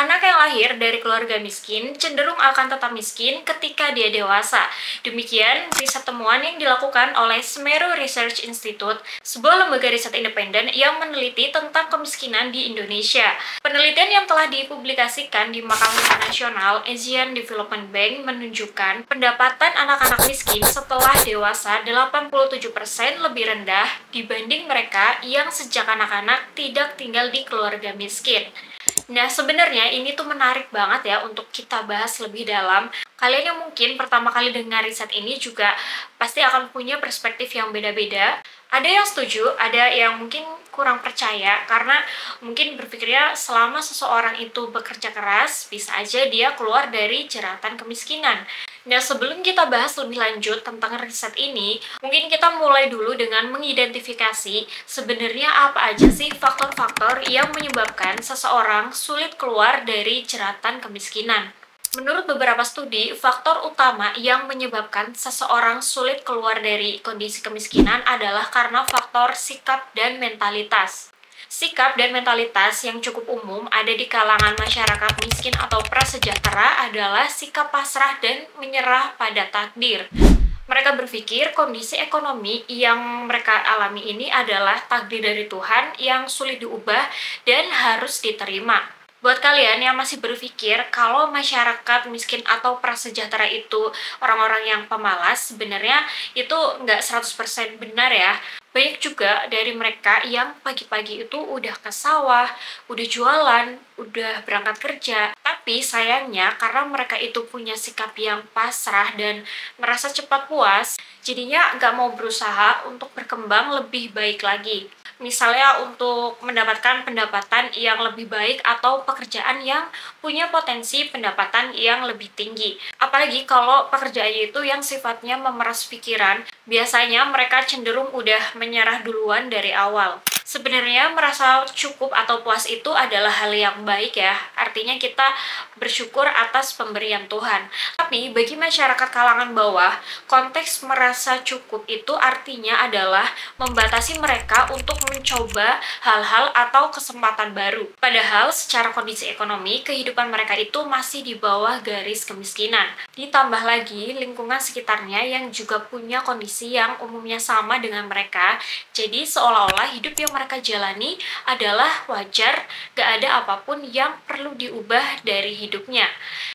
Anak yang lahir dari keluarga miskin cenderung akan tetap miskin ketika dia dewasa. Demikian riset temuan yang dilakukan oleh Semeru Research Institute, sebuah lembaga riset independen yang meneliti tentang kemiskinan di Indonesia. Penelitian yang telah dipublikasikan di Makalah Internasional Asian Development Bank menunjukkan pendapatan anak-anak miskin setelah dewasa 87% lebih rendah dibanding mereka yang sejak anak-anak tidak tinggal di keluarga miskin. Nah, sebenarnya ini tuh menarik banget ya untuk kita bahas lebih dalam. Kalian yang mungkin pertama kali dengar riset ini juga pasti akan punya perspektif yang beda-beda. Ada yang setuju, ada yang mungkin kurang percaya karena mungkin berpikirnya selama seseorang itu bekerja keras, bisa aja dia keluar dari jeratan kemiskinan. Nah, sebelum kita bahas lebih lanjut tentang riset ini, mungkin kita mulai dulu dengan mengidentifikasi sebenarnya apa aja sih faktor-faktor yang menyebabkan seseorang sulit keluar dari jeratan kemiskinan. Menurut beberapa studi, faktor utama yang menyebabkan seseorang sulit keluar dari kondisi kemiskinan adalah karena faktor sikap dan mentalitas. Sikap dan mentalitas yang cukup umum ada di kalangan masyarakat miskin atau prasejahtera adalah sikap pasrah dan menyerah pada takdir. Mereka berpikir kondisi ekonomi yang mereka alami ini adalah takdir dari Tuhan yang sulit diubah dan harus diterima. Buat kalian yang masih berpikir kalau masyarakat miskin atau prasejahtera itu orang-orang yang pemalas, sebenarnya itu nggak 100% benar ya. Banyak juga dari mereka yang pagi-pagi itu udah ke sawah, udah jualan, udah berangkat kerja. Tapi sayangnya karena mereka itu punya sikap yang pasrah dan merasa cepat puas, jadinya nggak mau berusaha untuk berkembang lebih baik lagi. Misalnya untuk mendapatkan pendapatan yang lebih baik atau pekerjaan yang punya potensi pendapatan yang lebih tinggi. Apalagi kalau pekerjaannya itu yang sifatnya memeras pikiran, biasanya mereka cenderung udah menyerah duluan dari awal. Sebenarnya merasa cukup atau puas itu adalah hal yang baik ya, artinya kita bersyukur atas pemberian Tuhan. Tapi bagi masyarakat kalangan bawah, konteks merasa cukup itu artinya adalah membatasi mereka untuk mencoba hal-hal atau kesempatan baru. Padahal secara kondisi ekonomi, kehidupan mereka itu masih di bawah garis kemiskinan. Ditambah lagi lingkungan sekitarnya yang juga punya kondisi yang umumnya sama dengan mereka, jadi seolah-olah hidup yang mereka jalani adalah wajar, gak ada apapun yang perlu diubah dari hidupnya.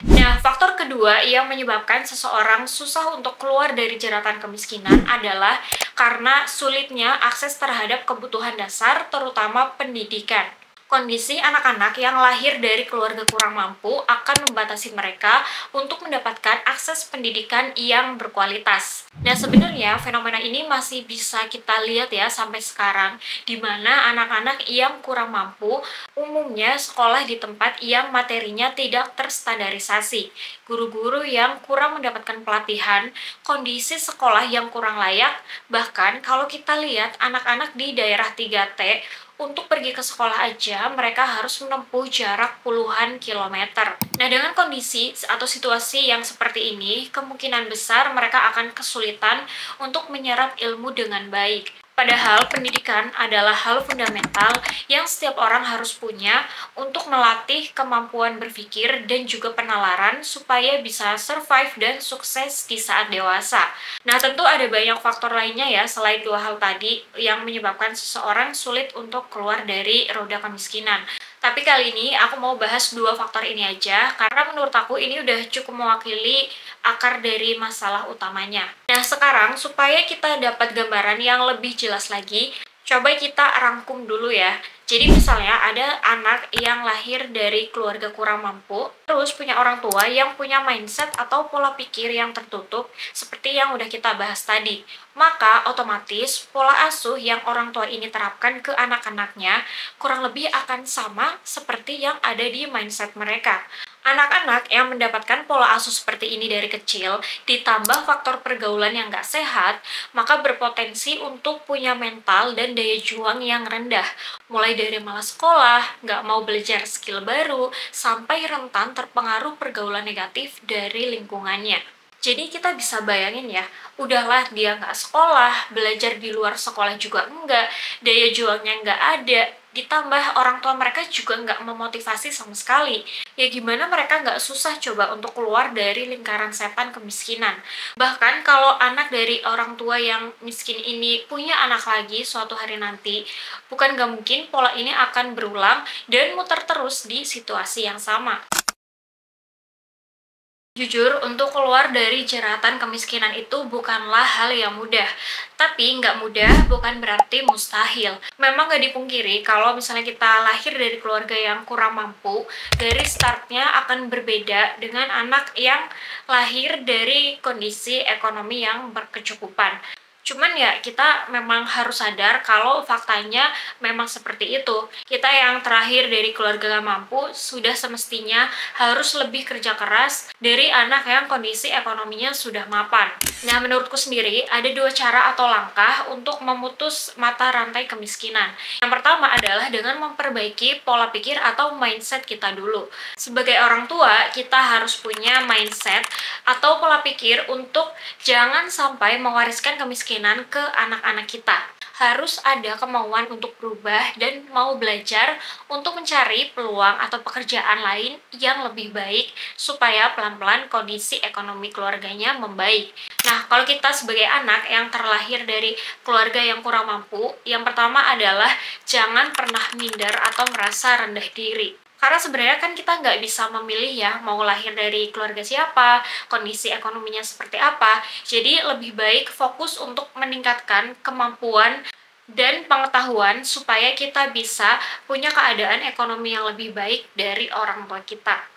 Nah, faktor kedua yang menyebabkan seseorang susah untuk keluar dari jeratan kemiskinan adalah karena sulitnya akses terhadap kebutuhan dasar, terutama pendidikan. Kondisi anak-anak yang lahir dari keluarga kurang mampu akan membatasi mereka untuk mendapatkan akses pendidikan yang berkualitas. Nah, sebenarnya fenomena ini masih bisa kita lihat ya sampai sekarang, di mana anak-anak yang kurang mampu umumnya sekolah di tempat yang materinya tidak terstandarisasi, guru-guru yang kurang mendapatkan pelatihan, kondisi sekolah yang kurang layak, bahkan kalau kita lihat anak-anak di daerah 3T, untuk pergi ke sekolah aja mereka harus menempuh jarak puluhan kilometer. Nah, dengan kondisi atau situasi yang seperti ini, kemungkinan besar mereka akan kesulitan untuk menyerap ilmu dengan baik. Padahal pendidikan adalah hal fundamental yang setiap orang harus punya untuk melatih kemampuan berpikir dan juga penalaran supaya bisa survive dan sukses di saat dewasa. Nah, tentu ada banyak faktor lainnya ya selain dua hal tadi yang menyebabkan seseorang sulit untuk keluar dari roda kemiskinan. Tapi kali ini aku mau bahas dua faktor ini aja karena menurut aku ini udah cukup mewakili akar dari masalah utamanya. Nah, sekarang supaya kita dapat gambaran yang lebih jelas lagi, coba kita rangkum dulu ya. Jadi misalnya ada anak yang lahir dari keluarga kurang mampu, terus punya orang tua yang punya mindset atau pola pikir yang tertutup seperti yang udah kita bahas tadi. Maka otomatis pola asuh yang orang tua ini terapkan ke anak-anaknya kurang lebih akan sama seperti yang ada di mindset mereka. Anak-anak yang mendapatkan pola asuh seperti ini dari kecil, ditambah faktor pergaulan yang gak sehat, maka berpotensi untuk punya mental dan daya juang yang rendah. Mulai dari malas sekolah, gak mau belajar skill baru, sampai rentan terpengaruh pergaulan negatif dari lingkungannya. Jadi kita bisa bayangin ya, udahlah dia nggak sekolah, belajar di luar sekolah juga enggak, daya juangnya nggak ada, ditambah orang tua mereka juga nggak memotivasi sama sekali. Ya gimana mereka nggak susah coba untuk keluar dari lingkaran setan kemiskinan. Bahkan kalau anak dari orang tua yang miskin ini punya anak lagi suatu hari nanti, bukan nggak mungkin pola ini akan berulang dan muter terus di situasi yang sama. Jujur, untuk keluar dari jeratan kemiskinan itu bukanlah hal yang mudah. Tapi nggak mudah bukan berarti mustahil. Memang nggak dipungkiri kalau misalnya kita lahir dari keluarga yang kurang mampu, dari startnya akan berbeda dengan anak yang lahir dari kondisi ekonomi yang berkecukupan. Cuman ya kita memang harus sadar kalau faktanya memang seperti itu. Kita yang terlahir dari keluarga gak mampu sudah semestinya harus lebih kerja keras dari anak yang kondisi ekonominya sudah mapan. Nah, menurutku sendiri ada dua cara atau langkah untuk memutus mata rantai kemiskinan. Yang pertama adalah dengan memperbaiki pola pikir atau mindset kita dulu. Sebagai orang tua, kita harus punya mindset atau pola pikir untuk jangan sampai mewariskan kemiskinan ke anak-anak kita. Harus ada kemauan untuk berubah dan mau belajar untuk mencari peluang atau pekerjaan lain yang lebih baik supaya pelan-pelan kondisi ekonomi keluarganya membaik. Nah, kalau kita sebagai anak yang terlahir dari keluarga yang kurang mampu, yang pertama adalah jangan pernah minder atau merasa rendah diri. Karena sebenarnya kan kita nggak bisa memilih ya, mau lahir dari keluarga siapa, kondisi ekonominya seperti apa. Jadi lebih baik fokus untuk meningkatkan kemampuan dan pengetahuan supaya kita bisa punya keadaan ekonomi yang lebih baik dari orang tua kita.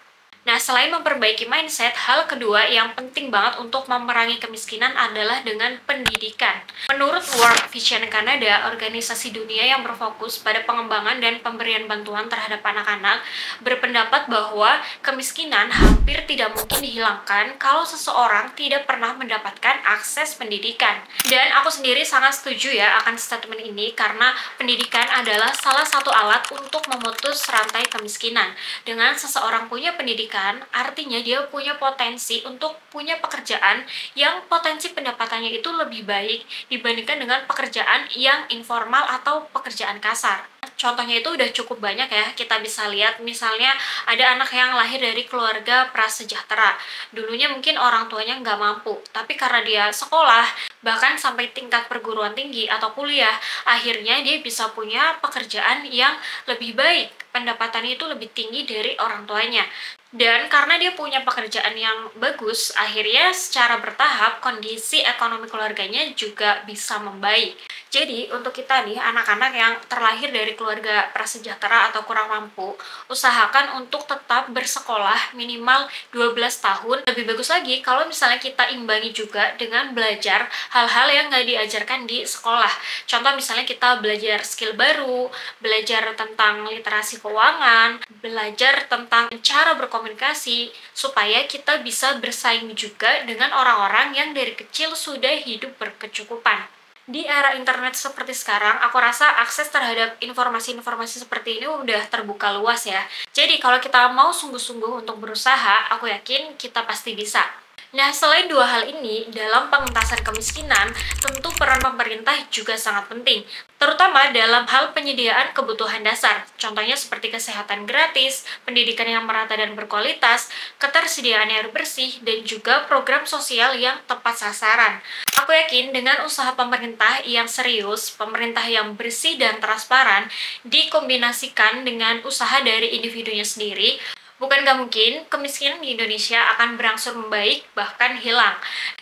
Nah, selain memperbaiki mindset, hal kedua yang penting banget untuk memerangi kemiskinan adalah dengan pendidikan. Menurut World Vision Canada, organisasi dunia yang berfokus pada pengembangan dan pemberian bantuan terhadap anak-anak, berpendapat bahwa kemiskinan hampir tidak mungkin dihilangkan kalau seseorang tidak pernah mendapatkan akses pendidikan. Dan aku sendiri sangat setuju ya akan statement ini karena pendidikan adalah salah satu alat untuk memutus rantai kemiskinan. Dengan seseorang punya pendidikan, artinya dia punya potensi untuk punya pekerjaan yang potensi pendapatannya itu lebih baik dibandingkan dengan pekerjaan yang informal atau pekerjaan kasar. Contohnya itu udah cukup banyak ya, kita bisa lihat misalnya ada anak yang lahir dari keluarga prasejahtera. Dulunya mungkin orang tuanya nggak mampu, tapi karena dia sekolah, bahkan sampai tingkat perguruan tinggi atau kuliah, akhirnya dia bisa punya pekerjaan yang lebih baik, pendapatannya itu lebih tinggi dari orang tuanya. Dan karena dia punya pekerjaan yang bagus, akhirnya secara bertahap kondisi ekonomi keluarganya juga bisa membaik. Jadi untuk kita nih, anak-anak yang terlahir dari keluarga prasejahtera atau kurang mampu, usahakan untuk tetap bersekolah minimal 12 tahun. Lebih bagus lagi kalau misalnya kita imbangi juga dengan belajar hal-hal yang nggak diajarkan di sekolah. Contoh misalnya kita belajar skill baru, belajar tentang literasi keuangan, belajar tentang cara berkomunikasi, supaya kita bisa bersaing juga dengan orang-orang yang dari kecil sudah hidup berkecukupan. Di era internet seperti sekarang, aku rasa akses terhadap informasi-informasi seperti ini udah terbuka luas ya. Jadi kalau kita mau sungguh-sungguh untuk berusaha, aku yakin kita pasti bisa. Nah, selain dua hal ini, dalam pengentasan kemiskinan, tentu peran pemerintah juga sangat penting, terutama dalam hal penyediaan kebutuhan dasar, contohnya seperti kesehatan gratis, pendidikan yang merata dan berkualitas, ketersediaan air bersih, dan juga program sosial yang tepat sasaran. Aku yakin dengan usaha pemerintah yang serius, pemerintah yang bersih dan transparan, dikombinasikan dengan usaha dari individunya sendiri, bukan gak mungkin kemiskinan di Indonesia akan berangsur membaik, bahkan hilang.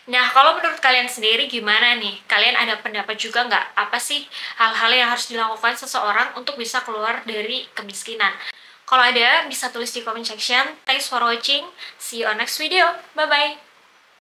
Nah, kalau menurut kalian sendiri gimana nih? Kalian ada pendapat juga nggak? Apa sih hal-hal yang harus dilakukan seseorang untuk bisa keluar dari kemiskinan? Kalau ada, bisa tulis di comment section. Thanks for watching. See you on next video. Bye-bye.